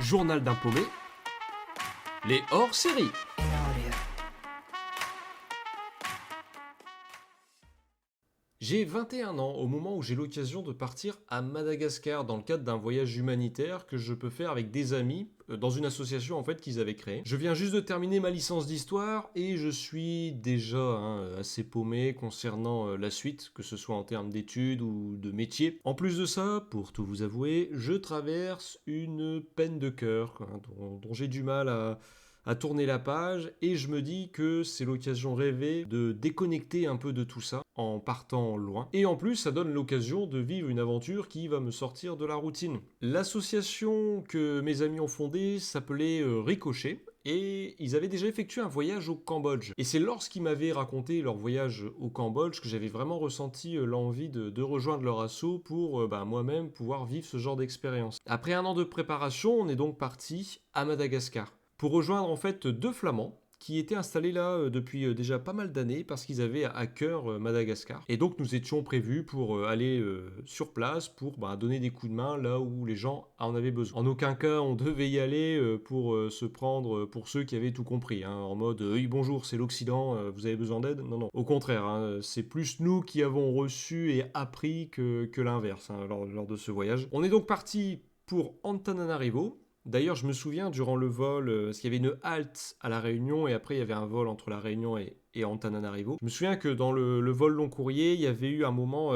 Journal d'un paumé, les hors-séries. J'ai 21 ans au moment où j'ai l'occasion de partir à Madagascar dans le cadre d'un voyage humanitaire que je peux faire avec des amis dans une association en fait qu'ils avaient créée. Je viens juste de terminer ma licence d'histoire et je suis déjà assez paumé concernant la suite, que ce soit en termes d'études ou de métier. En plus de ça, pour tout vous avouer, je traverse une peine de cœur dont j'ai du mal à tourner la page et je me dis que c'est l'occasion rêvée de déconnecter un peu de tout ça en partant loin. Et en plus, ça donne l'occasion de vivre une aventure qui va me sortir de la routine. L'association que mes amis ont fondée s'appelait Ricochet et ils avaient déjà effectué un voyage au Cambodge. Et c'est lorsqu'ils m'avaient raconté leur voyage au Cambodge que j'avais vraiment ressenti l'envie de rejoindre leur assaut pour moi-même pouvoir vivre ce genre d'expérience. Après un an de préparation, on est donc parti à Madagascar pour rejoindre en fait deux Flamands qui étaient installés là depuis déjà pas mal d'années parce qu'ils avaient à cœur Madagascar. Et donc nous étions prévus pour aller sur place pour donner des coups de main là où les gens en avaient besoin. En aucun cas on devait y aller pour se prendre pour ceux qui avaient tout compris, en mode oui bonjour c'est l'Occident, vous avez besoin d'aide. Non, non, au contraire, c'est plus nous qui avons reçu et appris que l'inverse lors de ce voyage. On est donc parti pour Antananarivo. D'ailleurs, je me souviens, durant le vol, parce qu'il y avait une halte à La Réunion et après il y avait un vol entre La Réunion et Antananarivo. Je me souviens que dans le vol long courrier, il y avait eu un moment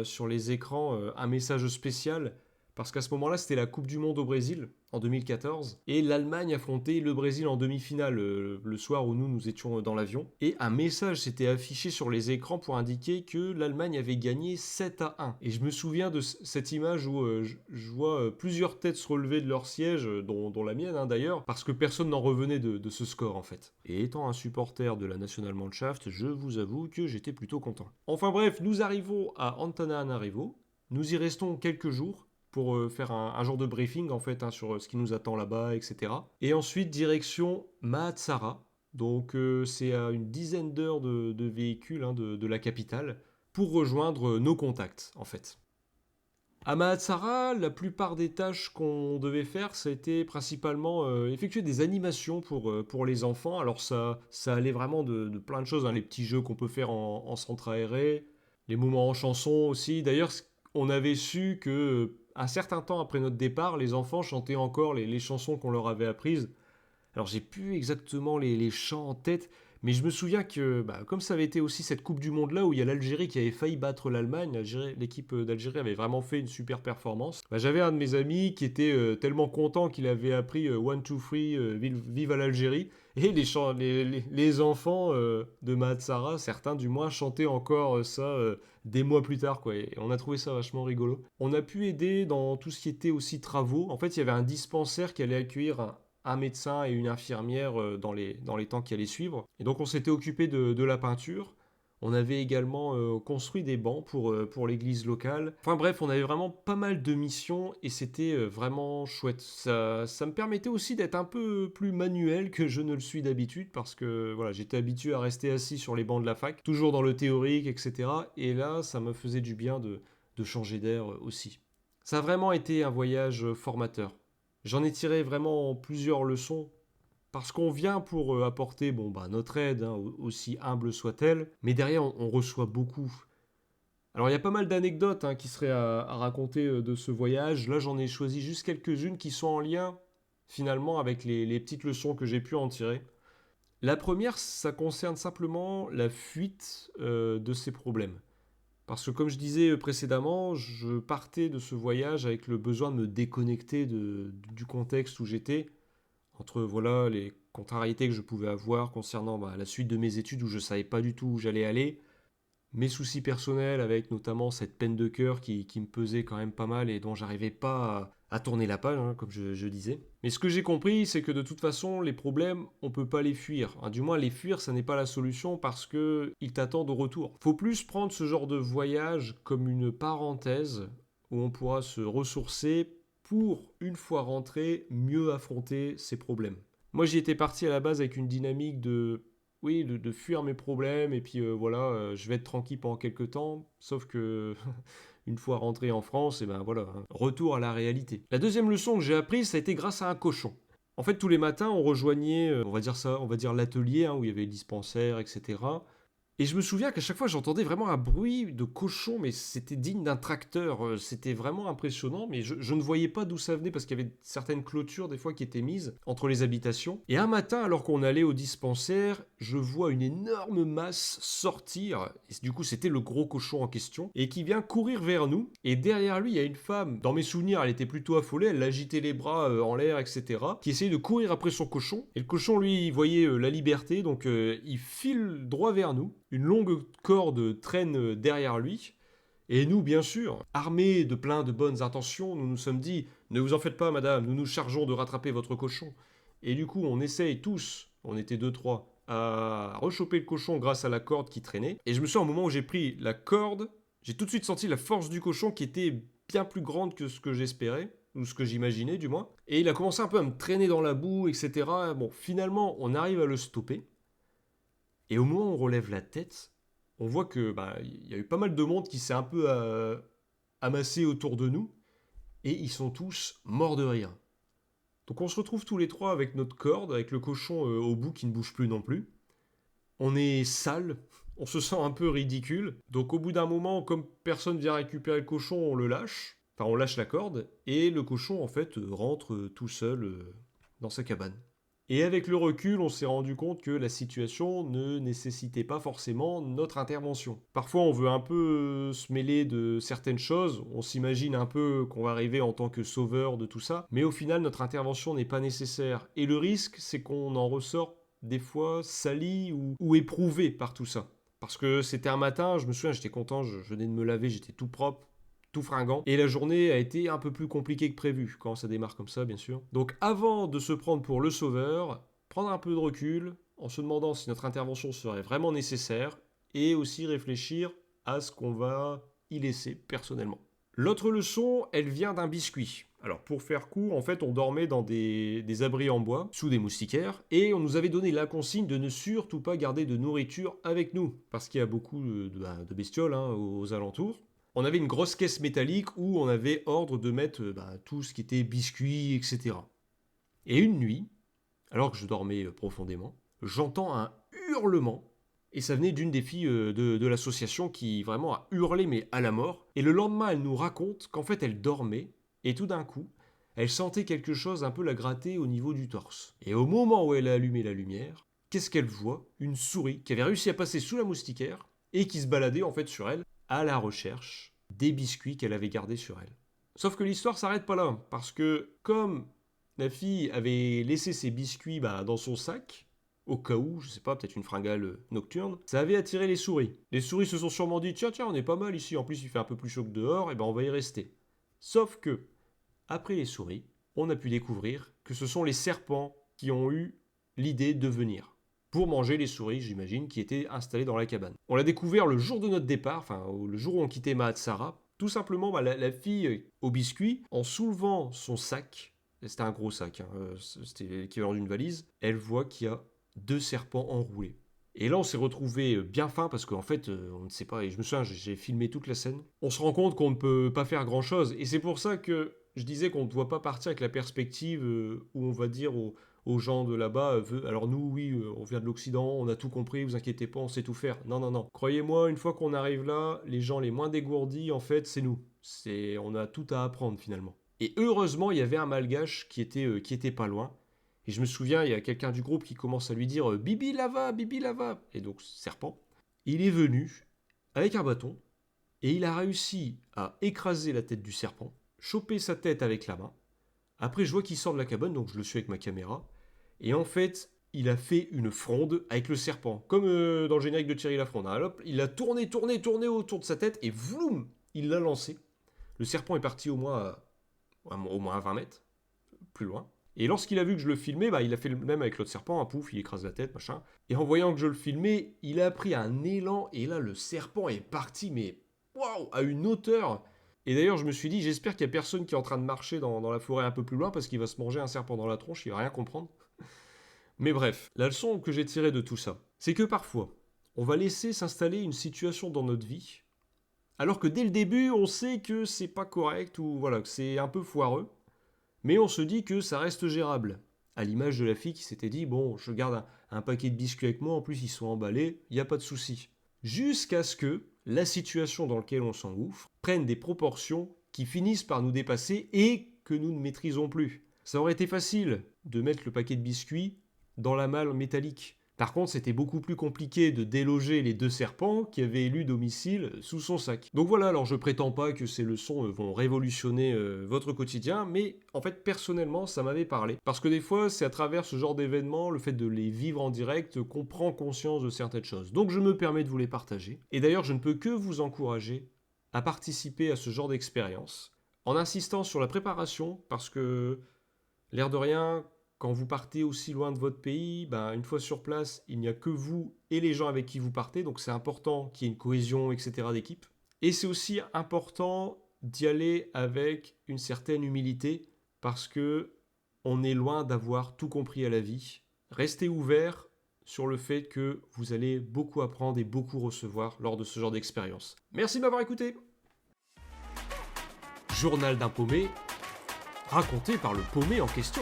sur les écrans un message spécial parce qu'à ce moment-là, c'était la Coupe du Monde au Brésil en 2014 et l'Allemagne affrontait le Brésil en demi-finale le soir où nous étions dans l'avion. Et un message s'était affiché sur les écrans pour indiquer que l'Allemagne avait gagné 7-1. Et je me souviens de cette image où je vois plusieurs têtes se relever de leur siège, dont la mienne d'ailleurs, parce que personne n'en revenait de ce score en fait. Et étant un supporter de la National Mannschaft, je vous avoue que j'étais plutôt content. Enfin bref, nous arrivons à Antananarivo, nous y restons quelques jours pour faire un genre de briefing en fait sur ce qui nous attend là-bas, etc. Et ensuite direction Maatsara, donc c'est à une dizaine d'heures de véhicule de la capitale pour rejoindre nos contacts en fait. À Maatsara, la plupart des tâches qu'on devait faire, c'était principalement effectuer des animations pour les enfants. Alors ça allait vraiment de plein de choses, les petits jeux qu'on peut faire en centre aéré, les moments en chanson aussi. D'ailleurs, on avait su que un certain temps après notre départ, les enfants chantaient encore les chansons qu'on leur avait apprises. Alors j'ai plus exactement les chants en tête, mais je me souviens que comme ça avait été aussi cette Coupe du Monde là où il y a l'Algérie qui avait failli battre l'Allemagne, l'équipe d'Algérie avait vraiment fait une super performance. J'avais un de mes amis qui était tellement content qu'il avait appris One, Two, Three, vive à l'Algérie. Et les enfants de Mahatsara, certains du moins, chantaient encore ça des mois plus tard, quoi. Et on a trouvé ça vachement rigolo. On a pu aider dans tout ce qui était aussi travaux. En fait, il y avait un dispensaire qui allait accueillir un médecin et une infirmière dans les temps qui allaient suivre. Et donc on s'était occupé de la peinture. On avait également construit des bancs pour l'église locale. Enfin bref, on avait vraiment pas mal de missions et c'était vraiment chouette. Ça me permettait aussi d'être un peu plus manuel que je ne le suis d'habitude parce que voilà, j'étais habitué à rester assis sur les bancs de la fac, toujours dans le théorique, etc. Et là, ça me faisait du bien de changer d'air aussi. Ça a vraiment été un voyage formateur. J'en ai tiré vraiment plusieurs leçons parce qu'on vient pour apporter notre aide, aussi humble soit-elle, mais derrière on reçoit beaucoup. Alors il y a pas mal d'anecdotes qui seraient à raconter de ce voyage. Là j'en ai choisi juste quelques-unes qui sont en lien finalement avec les petites leçons que j'ai pu en tirer. La première, ça concerne simplement la fuite de ces problèmes. Parce que comme je disais précédemment, je partais de ce voyage avec le besoin de me déconnecter du contexte où j'étais, entre voilà les contrariétés que je pouvais avoir concernant la suite de mes études où je ne savais pas du tout où j'allais aller, mes soucis personnels avec notamment cette peine de cœur qui me pesait quand même pas mal et dont j'arrivais pas à tourner la page, comme je disais. Mais ce que j'ai compris, c'est que de toute façon, les problèmes, on peut pas les fuir. Du moins, les fuir, ça n'est pas la solution parce que ils t'attendent au retour. Faut plus prendre ce genre de voyage comme une parenthèse où on pourra se ressourcer pour, une fois rentré, mieux affronter ces problèmes. Moi, j'y étais parti à la base avec une dynamique de fuir mes problèmes et puis voilà, je vais être tranquille pendant quelques temps. Sauf que Une fois rentré en France, et ben voilà, hein, retour à la réalité. La deuxième leçon que j'ai apprise, ça a été grâce à un cochon. En fait, tous les matins, on rejoignait, on va dire l'atelier, hein, où il y avait le dispensaire, etc. Et je me souviens qu'à chaque fois, j'entendais vraiment un bruit de cochon, mais c'était digne d'un tracteur. C'était vraiment impressionnant, mais je ne voyais pas d'où ça venait parce qu'il y avait certaines clôtures des fois qui étaient mises entre les habitations. Et un matin, alors qu'on allait au dispensaire, je vois une énorme masse sortir. Et du coup, c'était le gros cochon en question et qui vient courir vers nous. Et derrière lui, il y a une femme. Dans mes souvenirs, elle était plutôt affolée. Elle agitait les bras en l'air, etc. Qui essayait de courir après son cochon. Et le cochon, lui, il voyait la liberté, donc il file droit vers nous. Une longue corde traîne derrière lui. Et nous, bien sûr, armés de plein de bonnes intentions, nous nous sommes dit « Ne vous en faites pas, madame, nous nous chargeons de rattraper votre cochon. » Et du coup, on essaye tous, on était deux, trois, à rechoper le cochon grâce à la corde qui traînait. Et je me souviens, au moment où j'ai pris la corde, j'ai tout de suite senti la force du cochon qui était bien plus grande que ce que j'espérais, ou ce que j'imaginais du moins. Et il a commencé un peu à me traîner dans la boue, etc. Bon, finalement, on arrive à le stopper. Et au moment où on relève la tête, on voit que y a eu pas mal de monde qui s'est un peu amassé autour de nous, et ils sont tous morts de rire. Donc on se retrouve tous les trois avec notre corde, avec le cochon au bout qui ne bouge plus non plus. On est sale, on se sent un peu ridicule. Donc au bout d'un moment, comme personne vient récupérer le cochon, on le lâche. Enfin, on lâche la corde, et le cochon, en fait, rentre tout seul dans sa cabane. Et avec le recul, on s'est rendu compte que la situation ne nécessitait pas forcément notre intervention. Parfois, on veut un peu se mêler de certaines choses, on s'imagine un peu qu'on va arriver en tant que sauveur de tout ça, mais au final, notre intervention n'est pas nécessaire. Et le risque, c'est qu'on en ressort des fois sali ou éprouvé par tout ça. Parce que c'était un matin, je me souviens, j'étais content, je venais de me laver, j'étais tout propre, tout fringant. Et la journée a été un peu plus compliquée que prévu, quand ça démarre comme ça, bien sûr. Donc avant de se prendre pour le sauveur, prendre un peu de recul, en se demandant si notre intervention serait vraiment nécessaire, et aussi réfléchir à ce qu'on va y laisser personnellement. L'autre leçon, elle vient d'un biscuit. Alors pour faire court, en fait, on dormait dans des abris en bois, sous des moustiquaires, et on nous avait donné la consigne de ne surtout pas garder de nourriture avec nous, parce qu'il y a beaucoup de bestioles aux alentours. On avait une grosse caisse métallique où on avait ordre de mettre tout ce qui était biscuits, etc. Et une nuit, alors que je dormais profondément, j'entends un hurlement. Et ça venait d'une des filles de l'association qui vraiment a hurlé, mais à la mort. Et le lendemain, elle nous raconte qu'en fait, elle dormait, et tout d'un coup, elle sentait quelque chose un peu la gratter au niveau du torse. Et au moment où elle a allumé la lumière, qu'est-ce qu'elle voit? Une souris qui avait réussi à passer sous la moustiquaire et qui se baladait en fait sur elle, à la recherche des biscuits qu'elle avait gardés sur elle. Sauf que l'histoire s'arrête pas là, parce que comme la fille avait laissé ses biscuits dans son sac, au cas où, je sais pas, peut-être une fringale nocturne, ça avait attiré les souris. Les souris se sont sûrement dit, tiens, on est pas mal ici, en plus il fait un peu plus chaud que dehors, et on va y rester. Sauf que, après les souris, on a pu découvrir que ce sont les serpents qui ont eu l'idée de venir. Pour manger les souris, j'imagine, qui étaient installées dans la cabane. On l'a découvert le jour de notre départ, enfin le jour où on quittait Mahatsara. Tout simplement, la fille au biscuit, en soulevant son sac, c'était un gros sac, c'était l'équivalent d'une valise, elle voit qu'il y a 2 serpents enroulés. Et là, on s'est retrouvé bien fin parce qu'en fait, on ne sait pas, et je me souviens, j'ai filmé toute la scène. On se rend compte qu'on ne peut pas faire grand-chose, et c'est pour ça que je disais qu'on ne doit pas partir avec la perspective où on va dire aux gens de là-bas, alors nous, oui, on vient de l'Occident, on a tout compris, vous inquiétez pas, on sait tout faire. Non, non, non. Croyez-moi, une fois qu'on arrive là, les gens les moins dégourdis, en fait, c'est nous. On a tout à apprendre finalement. Et heureusement, il y avait un malgache qui était pas loin. Et je me souviens, il y a quelqu'un du groupe qui commence à lui dire Bibi lava, Bibi lava. Et donc, serpent. Il est venu avec un bâton et il a réussi à écraser la tête du serpent, choper sa tête avec la main. Après, je vois qu'il sort de la cabane, donc je le suis avec ma caméra. Et en fait, il a fait une fronde avec le serpent, comme dans le générique de Thierry Lafronde. Alors, hop, il a tourné autour de sa tête et vroom, il l'a lancé. Le serpent est parti au moins à 20 mètres, plus loin. Et lorsqu'il a vu que je le filmais, il a fait le même avec l'autre serpent, un pouf, il écrase la tête, machin. Et en voyant que je le filmais, il a pris un élan, et là, le serpent est parti, mais waouh, à une hauteur. Et d'ailleurs, je me suis dit, j'espère qu'il n'y a personne qui est en train de marcher dans la forêt un peu plus loin, parce qu'il va se manger un serpent dans la tronche, il va rien comprendre. Mais bref, la leçon que j'ai tirée de tout ça, c'est que parfois, on va laisser s'installer une situation dans notre vie, Alors que dès le début, on sait que c'est pas correct ou voilà, que c'est un peu foireux, mais on se dit que ça reste gérable. À l'image de la fille qui s'était dit, bon, je garde un paquet de biscuits avec moi, en plus ils sont emballés, il n'y a pas de souci. Jusqu'à ce que la situation dans laquelle on s'engouffre prenne des proportions qui finissent par nous dépasser et que nous ne maîtrisons plus. Ça aurait été facile de mettre le paquet de biscuits dans la malle métallique. Par contre, c'était beaucoup plus compliqué de déloger les 2 serpents qui avaient élu domicile sous son sac. Donc voilà, alors je prétends pas que ces leçons vont révolutionner votre quotidien, mais en fait, personnellement, ça m'avait parlé. Parce que des fois, c'est à travers ce genre d'événements, le fait de les vivre en direct, qu'on prend conscience de certaines choses. Donc je me permets de vous les partager. Et d'ailleurs, je ne peux que vous encourager à participer à ce genre d'expérience, en insistant sur la préparation, parce que, l'air de rien, quand vous partez aussi loin de votre pays, ben, une fois sur place, il n'y a que vous et les gens avec qui vous partez, donc c'est important qu'il y ait une cohésion, etc. d'équipe. Et c'est aussi important d'y aller avec une certaine humilité, parce que on est loin d'avoir tout compris à la vie. Restez ouvert sur le fait que vous allez beaucoup apprendre et beaucoup recevoir lors de ce genre d'expérience. Merci de m'avoir écouté. Journal d'un paumé, raconté par le paumé en question.